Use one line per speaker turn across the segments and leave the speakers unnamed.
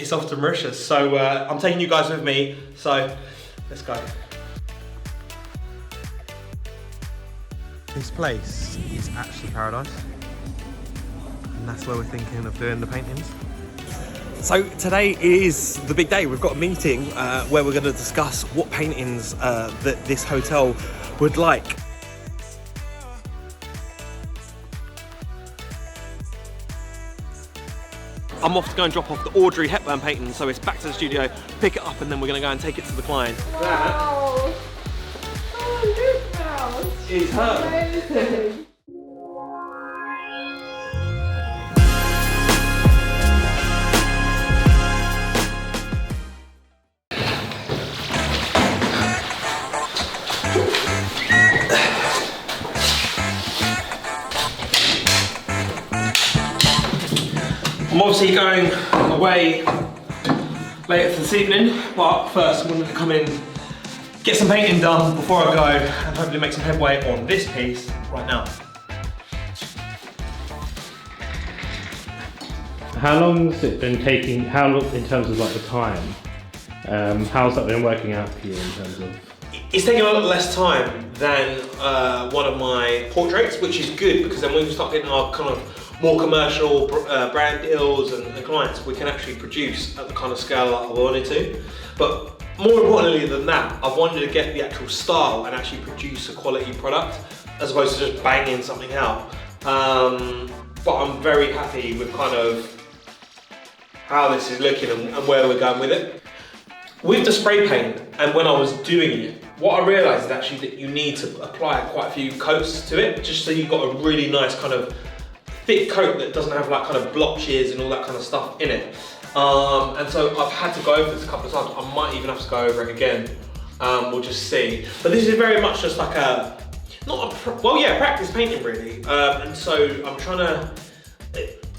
it's off to Mauritius. So I'm taking you guys with me, so let's go. This place is actually paradise, and that's where we're thinking of doing the paintings. So today is the big day. We've got a meeting where we're going to discuss what paintings that this hotel would like. I'm off to go and drop off the Audrey Hepburn painting, so it's back to the studio, pick it up, and then we're going to go and take it to the client.
Wow! Oh, this house!
It's her!
Amazing.
I'm obviously going away later this evening, but first I'm going to come in, get some painting done before I go, and hopefully make some headway on this piece right now.
How long has it been taking, how long in terms of like the time? How's that been working out for you in terms of?
It's taking a lot less time than one of my portraits, which is good because then when we start getting our kind of more commercial brand deals and clients, we can actually produce at the kind of scale that I wanted to. But more importantly than that, I wanted to get the actual style and actually produce a quality product as opposed to just banging something out. But I'm very happy with kind of how this is looking and where we're going with it. With the spray paint, and when I was doing it, what I realised is actually that you need to apply quite a few coats to it, just so you've got a really nice kind of thick coat that doesn't have like kind of blotches and all that kind of stuff in it. And so I've had to go over this a couple of times. I might even have to go over it again. We'll just see. But this is very much just like a, practice painting really. And so I'm trying to,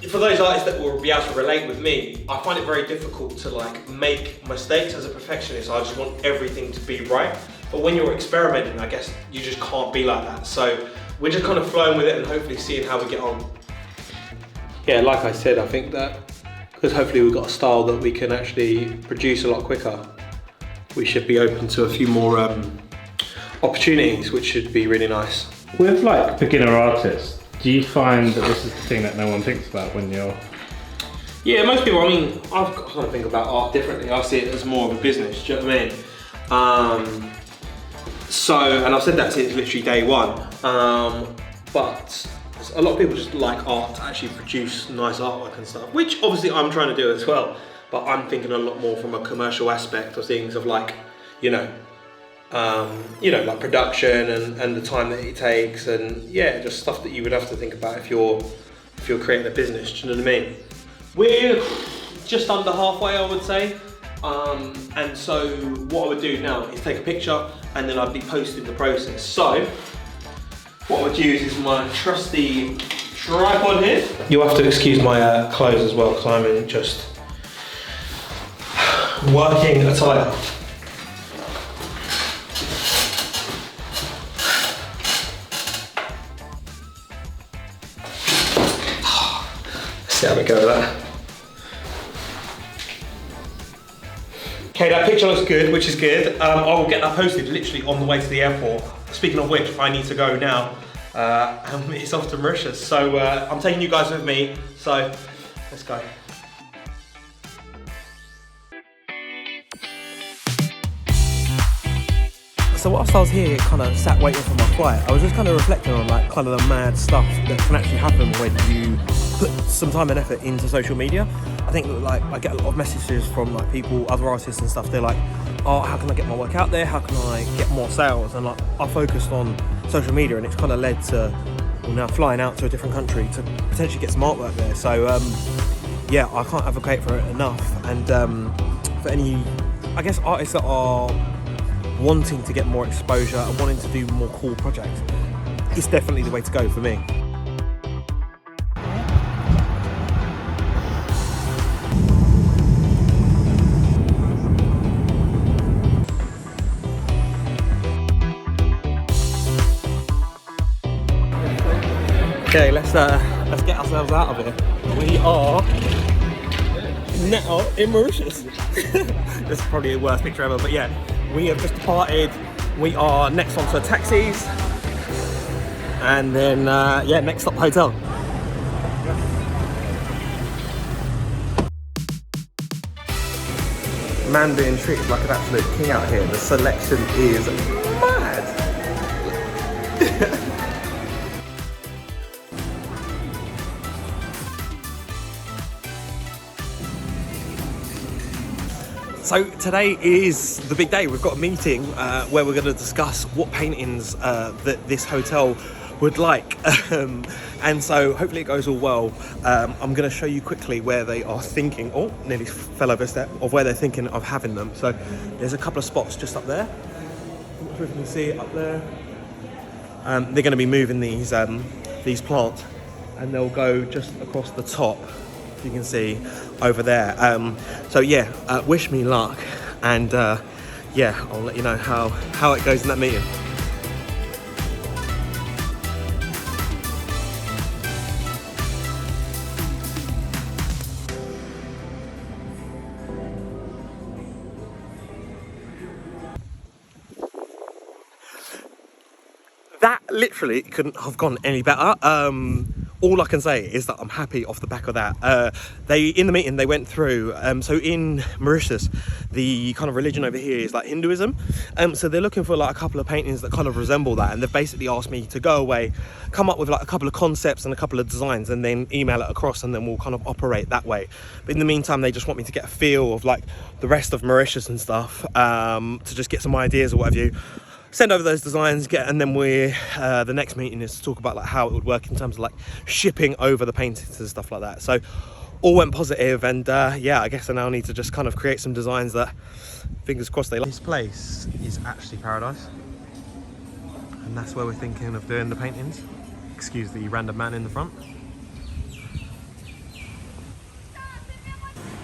for those artists that will be able to relate with me, I find it very difficult to like make mistakes as a perfectionist. I just want everything to be right. But when you're experimenting, I guess you just can't be like that. So we're just kind of flowing with it and hopefully seeing how we get on. Yeah, like I said, I think that because hopefully we've got a style that we can actually produce a lot quicker, we should be open to a few more opportunities, which should be really nice.
With like beginner artists, do you find that this is the thing that no one thinks about when you're?
Yeah, most people, I mean, I've got to kind of think about art differently. I see it as more of a business, do you know what I mean? And I've said that since literally day one, but a lot of people just like art to actually produce nice artwork and stuff, which obviously I'm trying to do as well, but I'm thinking a lot more from a commercial aspect of things of like, like production and the time that it takes, and yeah, just stuff that you would have to think about if you're creating a business, do you know what I mean? We're just under halfway, I would say. And so what I would do now is take a picture and then I'd be posting the process. So what I would use is my trusty tripod here. You'll have to excuse my clothes as well because I'm in just working attire. Let's see how we go with that. Okay, that picture looks good, which is good. I will get that posted literally on the way to the airport. Speaking of which, I need to go now. And it's off to Mauritius. So I'm taking you guys with me. So let's go. So whilst I was here, kind of sat waiting for my flight, I was just kind of reflecting on like kind of the mad stuff that can actually happen when you put some time and effort into social media. I think that, like, I get a lot of messages from like people, other artists and stuff. They're like, oh, how can I get my work out there? How can I get more sales? And like, I focused on social media, and it's kind of led to now flying out to a different country to potentially get some artwork there. So yeah, I can't advocate for it enough. And for any, I guess, artists that are wanting to get more exposure and wanting to do more cool projects, it's definitely the way to go for me. Okay, let's get ourselves out of here. We are now in Mauritius. This is probably the worst picture ever, but yeah, we have just departed. We are next on to taxis, and then yeah, next stop hotel. Man being treated like an absolute king out here. The selection is mad. So today is the big day. We've got a meeting where we're going to discuss what paintings that this hotel would like, and so hopefully it goes all well. I'm going to show you quickly where they are thinking, oh, nearly fell over a step, of where they're thinking of having them. So there's a couple of spots just up there. I'm not sure if you can see it up there. They're going to be moving these plants, and they'll go just across the top. You can see over there. So yeah, wish me luck, and yeah, I'll let you know how it goes in that meeting. That literally couldn't have gone any better. All I can say is that I'm happy off the back of that. In the meeting they went through, so in Mauritius, the kind of religion over here is like Hinduism. So they're looking for like a couple of paintings that kind of resemble that, and they've basically asked me to go away, come up with like a couple of concepts and a couple of designs, and then email it across, and then we'll kind of operate that way. But in the meantime, they just want me to get a feel of like the rest of Mauritius and stuff, to just get some ideas or whatever you. Send over those designs, and then the next meeting is to talk about like how it would work in terms of like shipping over the paintings and stuff like that. So all went positive, and yeah, I guess I now need to just kind of create some designs that, fingers crossed, they like. This place is actually paradise, and that's where we're thinking of doing the paintings. Excuse the random man in the front.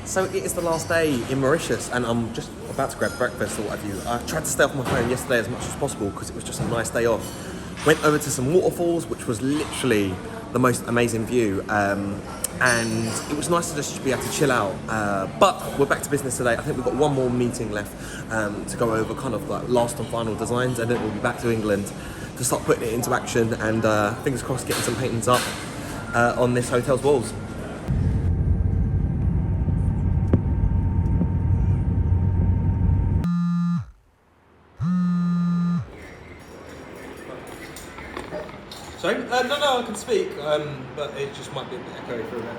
So it is the last day in Mauritius, and I'm just about to grab breakfast or what have you. I tried to stay off my phone yesterday as much as possible because it was just a nice day off. Went over to some waterfalls, which was literally the most amazing view, and it was nice to just be able to chill out. But we're back to business today. I think we've got one more meeting left to go over kind of like last and final designs, and then we'll be back to England to start putting it into action, and fingers crossed getting some paintings up on this hotel's walls. Sorry? No, I can speak, but it just might be a bit echoey for a bit.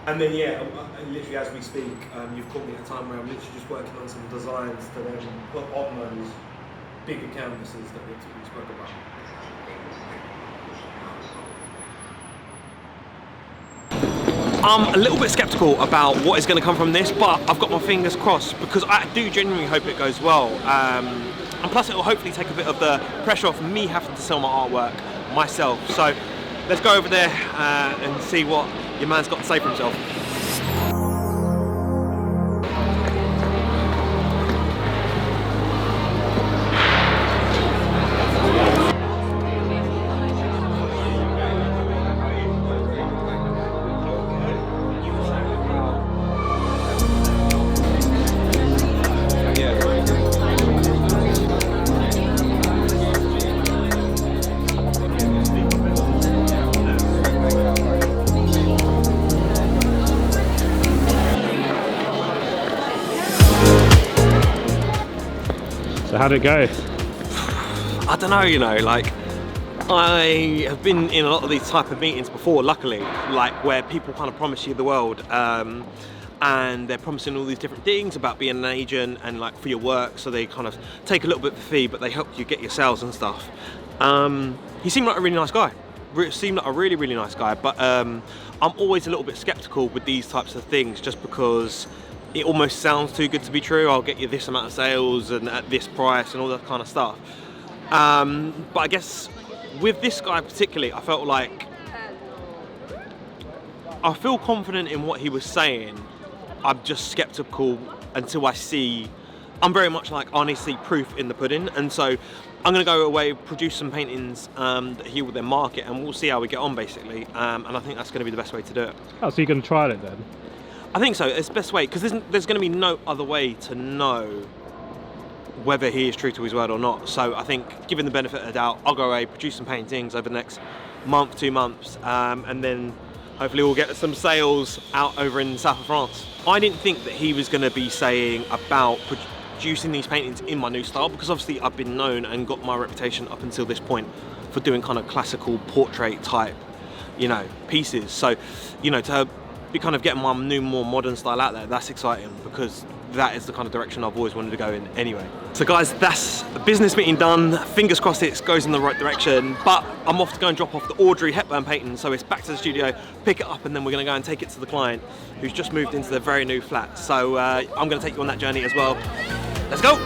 And then, yeah, literally as we speak, you've caught me at a time where I'm literally just working on some designs to then put on those bigger canvases that we spoke about. I'm a little bit sceptical about what is going to come from this, but I've got my fingers crossed because I do genuinely hope it goes well. And plus it will hopefully take a bit of the pressure off me having to sell my artwork myself. So let's go over there and see what your man's got to say for himself.
So how'd it go?
I don't know, you know, like I have been in a lot of these type of meetings before, luckily, like where people kind of promise you the world, and they're promising all these different things about being an agent and like for your work, so they kind of take a little bit of a fee, but they help you get your sales and stuff. He seemed like a really nice guy. Seemed like a really, really nice guy, but I'm always a little bit skeptical with these types of things just because it almost sounds too good to be true. I'll get you this amount of sales and at this price and all that kind of stuff. But I guess with this guy particularly, I felt like I feel confident in what he was saying. I'm just skeptical until I see. I'm very much like I need to see proof in the pudding, and so I'm going to go away, produce some paintings that he will then market, and we'll see how we get on basically. And I think that's going to be the best way to do it.
Oh, so you're going to trial it then?
I think so. It's the best way, because there's going to be no other way to know whether he is true to his word or not. So I think, given the benefit of the doubt, I'll go away, produce some paintings over the next month, 2 months, and then hopefully we'll get some sales out over in the south of France. I didn't think that he was going to be saying about producing these paintings in my new style, because obviously I've been known and got my reputation up until this point for doing kind of classical portrait type, you know, pieces. So, you know, to be kind of getting my new, more modern style out there, that's exciting, because that is the kind of direction I've always wanted to go in anyway. So guys, that's the business meeting done. Fingers crossed it goes in the right direction, but I'm off to go and drop off the Audrey Hepburn painting, so it's back to the studio, pick it up, and then we're gonna go and take it to the client who's just moved into their very new flat. So I'm gonna take you on that journey as well. Let's go!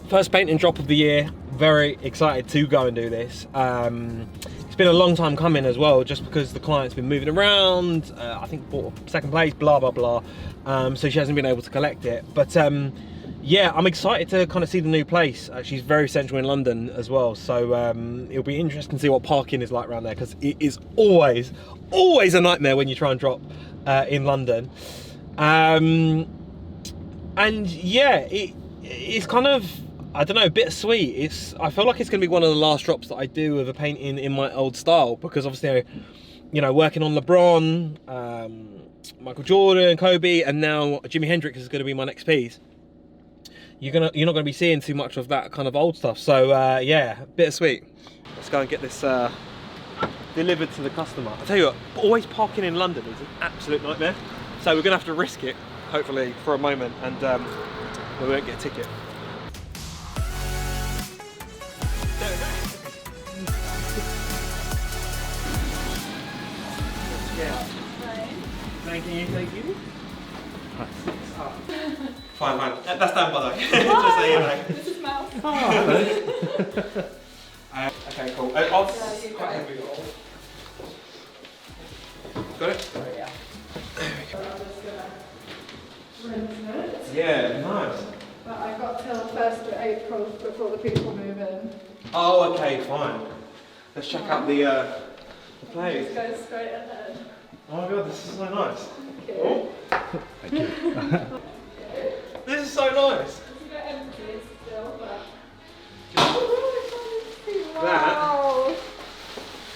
First painting drop of the year. Very excited to go and do this. It's been a long time coming as well, just because the client's been moving around. I think bought second place, blah blah blah. So she hasn't been able to collect it. But yeah, I'm excited to kind of see the new place. She's very central in London as well, so it'll be interesting to see what parking is like around there, because it is always a nightmare when you try and drop in London. And yeah, it's kind of, I don't know, bittersweet. I feel like it's going to be one of the last drops that I do of a painting in my old style, because obviously, you know, working on LeBron, Michael Jordan, Kobe, and now Jimi Hendrix is going to be my next piece. You're not going to be seeing too much of that kind of old stuff. So yeah, bittersweet. Let's go and get this delivered to the customer. I tell you what, always parking in London is an absolute nightmare. So we're going to have to risk it, hopefully, for a moment, and we won't get a ticket. Yeah. Thank you. Fine. That's done, by the way. Just so you know.
This is Mouse.
Oh, hello.
Okay, cool. Quite heavy. Got it?
Oh, yeah.
Yeah, nice.
But I've got till 1st of April before the people move in.
Oh, okay, fine. Let's check out the place.
Just go straight ahead.
Oh my god, this is so nice.
Okay.
Oh.
Thank you.
This is so nice.
It's a bit empty still, but...
Just
Wow!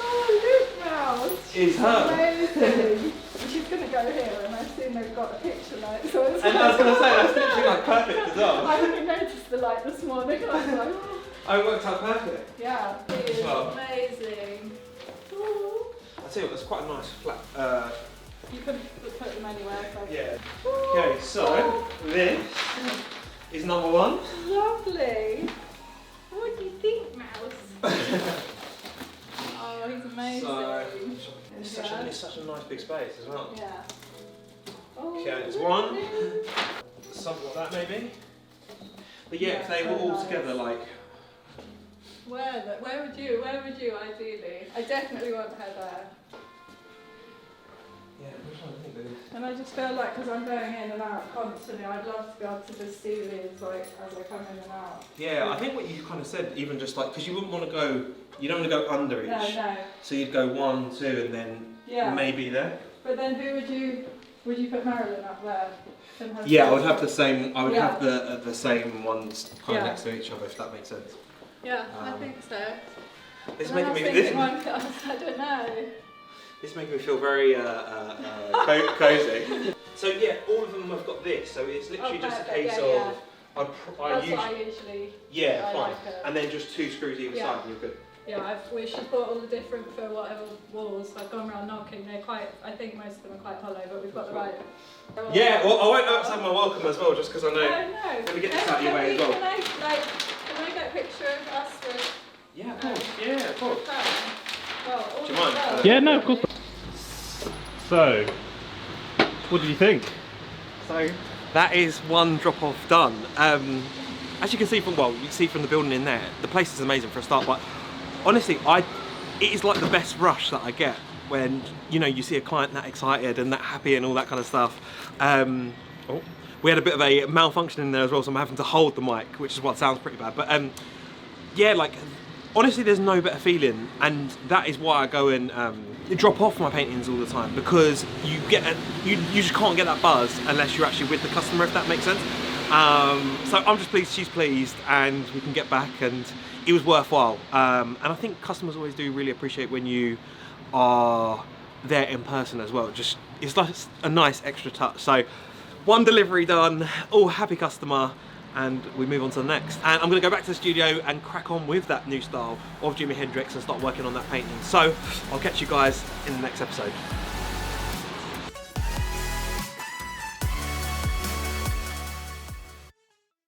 Oh, look, Mouse!
is her.
Amazing! She's going to go here, and I've seen they've got a picture light, so it's
And I was going to say, that's literally like perfect as well.
I only noticed the light this morning, and I was like, oh.
Oh, it worked out perfect.
Yeah, it is
Well.
amazing. Ooh.
I'll tell you what, that's quite a nice flat.
You can put them anywhere. So.
Yeah. Okay, so this is number one.
Lovely. What do you think, Mouse? Oh, he's amazing.
So it's such a nice big space as well.
Yeah. Oh,
Okay, there's one. Something like that maybe. But yeah, if they were all together, like.
Where would you ideally? I definitely want her there.
Yeah, which one do you think?
And I just feel like, because I'm going in and out constantly, I'd love to be able to just see these like as I come in and out.
Yeah, I think what you kind of said, even just like, because you wouldn't want to go, you don't want to go under each.
No.
So you'd go 1, 2, and then maybe there.
But then who would you put Marilyn up there?
Yeah, I would have the same. I would have the same ones kind of next to each other, if that makes sense.
Yeah, I think so.
It's
And
making
I
me.
was
This,
thinking one class, I don't know.
this making me feel very cozy. So yeah, all of them have got this. So it's literally just a case
yeah.
of.
That's what I usually.
Yeah,
I
fine.
like it.
And then just 2 screws either side, and you're good.
Yeah, she's bought all the different for whatever walls. I've gone around knocking. They're quite. I think most of them are quite hollow, but we've got the right.
Yeah, well, I won't outside my welcome as well, just because I know.
Oh no.
Let me get this out of your way as well.
Can I get a picture of us with?
Yeah, of course. Yeah, of course.
Well,
Do you mind?
Yeah, no, of course. So, what did you think?
So that is one drop off done. As you can see from you can see from the building in there, the place is amazing for a start. But honestly, it is like the best rush that I get when, you know, you see a client that excited and that happy and all that kind of stuff. We had a bit of a malfunction in there as well, so I'm having to hold the mic, which is what sounds pretty bad. But yeah, like, honestly, there's no better feeling, and that is why I go and drop off my paintings all the time, because you just can't get that buzz unless you're actually with the customer, if that makes sense. So I'm just pleased she's pleased, and we can get back, and it was worthwhile. And I think customers always do really appreciate when you are there in person as well. Just, it's like a nice extra touch. So one delivery done, all happy customer, and we move on to the next. And I'm going to go back to the studio and crack on with that new style of Jimi Hendrix and start working on that painting. So I'll catch you guys in the next episode.